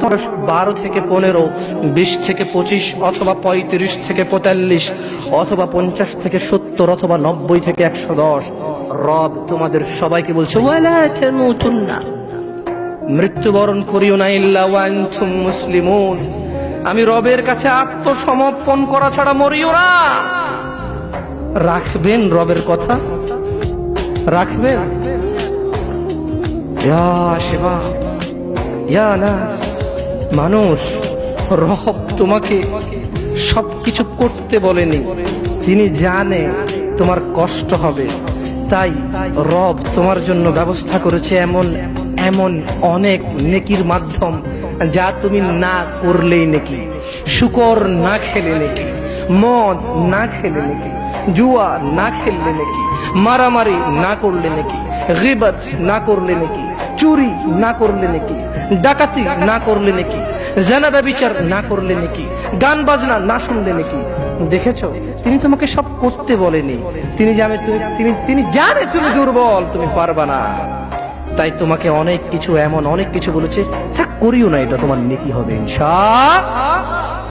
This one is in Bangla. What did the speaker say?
12 থেকে 15, 20 থেকে 25, অথবা 35 থেকে 45, অথবা 50 থেকে 70, অথবা 90 থেকে 110, রব তোমাদের সবাইকে বলছে ওয়ালা তামুতুন্না, মৃত্যুবরণ করিও না ইল্লা ওয়া আনতুম মুসলিমুন, আমি রবের কাছে আত্মসমর্পণ করা ছাড়া মরিও না। রাখবেন রবের কথা? রাখবেন? ইয়া শিবা, ইয়া নাস, মানুষ, রব তোমাকে সবকিছু করতে বলেনি, তিনি জানে তোমার কষ্ট হবে, তাই রব তোমার জন্য ব্যবস্থা করেছে এমন এমন অনেক নেকির মাধ্যম যা তুমি না করলেই নেকি। শুকর না খেলে নেকি, মদ না খেলে নেকি, জুয়া না খেললে নেকি, মারামারি না করলে নেকি, গীবত না করলে নেকি, চুরি না করলে নাকি, ডাকাতি না করলে নাকি, জিনা ব্যভিচার না করলে নাকি, গান বাজনা না শুনলে নাকি। দেখেছো, তিনি তোমাকে সব করতে বলেনি, তিনি জানে তুমি দুর্বল, তুমি পারবা না, তাই তোমাকে অনেক কিছু, এমন অনেক কিছু বলেছে, তা করিও না, এটা তোমার নেকি হবে ইনশাআল্লাহ।